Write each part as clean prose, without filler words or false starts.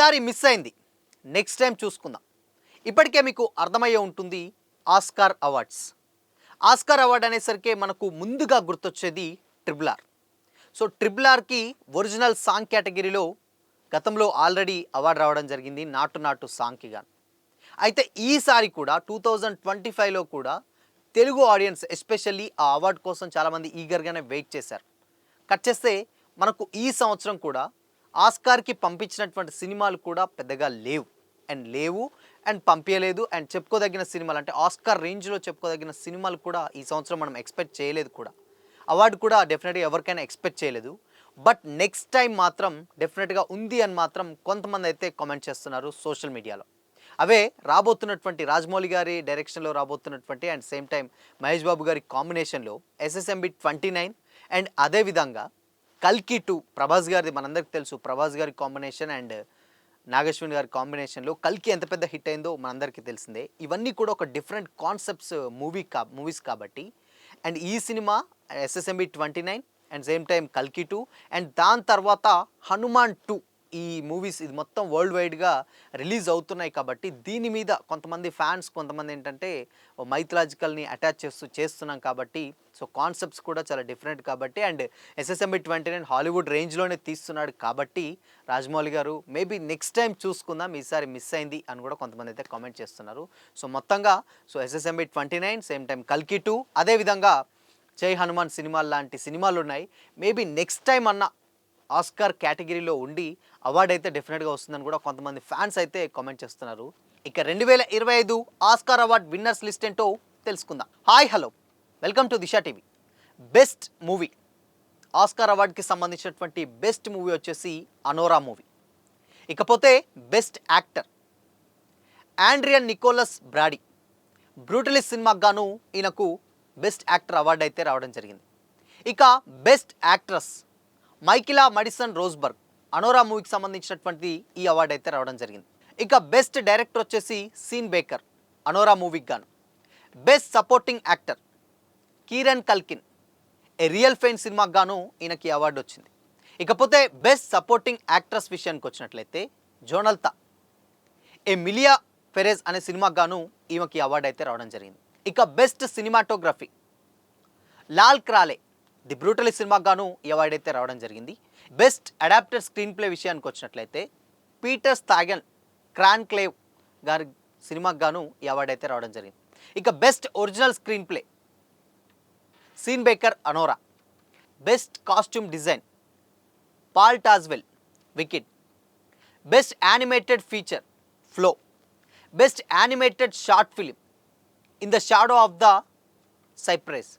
ఈసారి మిస్ అయింది, next time చూసుకుందాం. ఇప్పటికే మీకు అర్థమయ్యే ఉంటుంది ఆస్కార్ అవార్డ్స్. ఆస్కార్ అవార్డ్ అనేసరికి మనకు ముందుగా గుర్తొచ్చేది ట్రిపుల్ ఆర్. సో ట్రిపుల్ ఆర్కి ఒరిజినల్ సాంగ్ కేటగిరీలో గతంలో ఆల్రెడీ అవార్డు రావడం జరిగింది, నాటు నాటు సాంగ్కి గాను. అయితే ఈసారి కూడా 2025లో కూడా తెలుగు ఆడియన్స్ ఎస్పెషల్లీ ఆ అవార్డు కోసం చాలామంది ఈగర్గానే వెయిట్ చేశారు. కట్ చేస్తే మనకు ఈ సంవత్సరం కూడా ఆస్కార్కి పంపించినటువంటి సినిమాలు కూడా పెద్దగా లేవు అండ్ పంపించలేదు. అండ్ చెప్పుకోదగిన సినిమాలు అంటే ఆస్కార్ రేంజ్లో చెప్పుకోదగిన సినిమాలు కూడా ఈ సంవత్సరం మనం ఎక్స్పెక్ట్ చేయలేదు కూడా. అవార్డు కూడా డెఫినెట్గా ఎవరికైనా ఎక్స్పెక్ట్ చేయలేదు. బట్ నెక్స్ట్ టైం మాత్రం డెఫినెట్గా ఉంది అని మాత్రం కొంతమంది అయితే కామెంట్ చేస్తున్నారు సోషల్ మీడియాలో. అవే రాబోతున్నటువంటి రాజమౌళి గారి డైరెక్షన్లో రాబోతున్నటువంటి and same time Mahesh Babu గారి కాంబినేషన్లో SSMB 29 అండ్ అదేవిధంగా కల్కి 2 ప్రభాస్ గారిది మనందరికీ తెలుసు. ప్రభాస్ గారి కాంబినేషన్ అండ్ నాగేశ్వరి గారి కాంబినేషన్లో కల్కి ఎంత పెద్ద హిట్ అయిందో మనందరికీ తెలిసిందే. ఇవన్నీ కూడా ఒక డిఫరెంట్ కాన్సెప్ట్స్ మూవీస్ కాబట్టి అండ్ ఈ cinema SSMB 29 and same time కల్కి 2 అండ్ దాని తర్వాత హనుమాన్ 2 ఈ మూవీస్ ఇది మొత్తం వరల్డ్ వైడ్గా రిలీజ్ అవుతున్నాయి కాబట్టి దీని మీద కొంతమంది ఫ్యాన్స్ కొంతమంది ఏంటంటే మైథలాజికల్ని అటాచ్ చేస్తున్నాం కాబట్టి సో కాన్సెప్ట్స్ కూడా చాలా డిఫరెంట్ కాబట్టి అండ్ SSMB 29 హాలీవుడ్ రేంజ్లోనే తీస్తున్నాడు కాబట్టి రాజమౌళి గారు మేబీ నెక్స్ట్ టైం చూసుకుందాం, ఈసారి మిస్ అయింది అని కూడా కొంతమంది అయితే కామెంట్ చేస్తున్నారు. సో మొత్తంగా SSMB 29 సేమ్ టైం కల్కి 2 అదేవిధంగా జై హనుమాన్ సినిమాలు లాంటి సినిమాలు ఉన్నాయి. మేబీ నెక్స్ట్ టైం అన్న ఆస్కార్ కేటగిరీలో ఉండి అవార్డు అయితే డెఫినెట్గా వస్తుందని కూడా కొంతమంది ఫ్యాన్స్ అయితే కామెంట్ చేస్తున్నారు. ఇక 2025 ఆస్కార్ అవార్డ్ విన్నర్స్ లిస్ట్ ఏంటో తెలుసుకుందాం. Hi hello, welcome to Disha TV. Best movie Oscar అవార్డ్కి సంబంధించినటువంటి బెస్ట్ మూవీ వచ్చేసి అనోరా మూవీ. ఇకపోతే best actor Adrien Nicholas Brody Brutalist సినిమాకు గాను ఈయనకు బెస్ట్ యాక్టర్ అవార్డు అయితే రావడం జరిగింది. ఇక బెస్ట్ యాక్ట్రస్ మైకిలా మడిసన్ రోజ్బర్గ్ అనోరా మూవీకి సంబంధించినటువంటి ఈ అవార్డు అయితే రావడం జరిగింది. ఇక బెస్ట్ డైరెక్టర్ వచ్చేసి సీన్ బేకర్ అనోరా మూవీకి గాను. Best supporting actor Kieran Culkin a real pain సినిమాకి గాను ఈయనకి అవార్డు వచ్చింది. ఇకపోతే బెస్ట్ సపోర్టింగ్ యాక్ట్రస్ విషయానికి వచ్చినట్లయితే జోనల్తా ఎమిలియా పెరెజ్ అనే సినిమాకి గాను ఈమెకి అవార్డు అయితే రావడం జరిగింది. ఇక best cinematography Lol Crawley the Brutalist సినిమాకి గాను ఈ అవార్డు అయితే రావడం జరిగింది. బెస్ట్ అడాప్టెడ్ స్క్రీన్ ప్లే విషయానికి వచ్చినట్లయితే పీటర్ స్టాగన్ క్రాన్క్లేవ్ గారి సినిమాకి గాను ఈ అవార్డు అయితే రావడం జరిగింది. ఇక best original screenplay Sean Baker Anora. Best costume design Paul Tazewell Wicked. Best animated feature Flow. Best animated short film in the Shadow of the Cypress.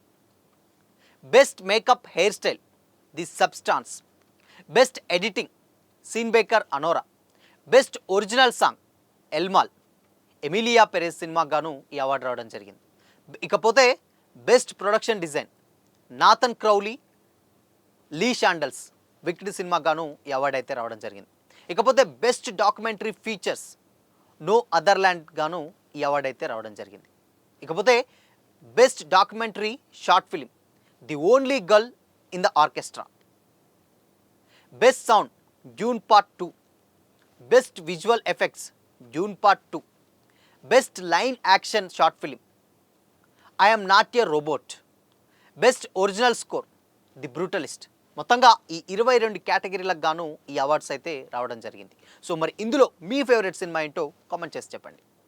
Best makeup hairstyle the Substance. Best editing Sean Baker Anora. Best original song El Mal Emilia Perez సినిమాకి గాను ఈ award రావడం జరిగింది. ఇకపోతే best production design Nathan Crowley Lee Sandales Wicked సినిమాకి గాను ఈ award అయితే రావడం జరిగింది. ఇకపోతే best documentary features No Other Land గాను ఈ అవార్డు అయితే రావడం జరిగింది. ఇకపోతే best documentary short film The Only Girl in the Orchestra. Best sound Dune part 2. Best visual effects Dune part 2. Best live action short film I Am Not a Robot. Best original score The Brutalist. మొత్తంగా ఈ 22 కేటగిరీలకు గాను ఈ awards అయితే రావడం జరిగింది. So మరి ఇందులో మీ favourite cinema ఏంటో కామెంట్ చేసి చెప్పండి.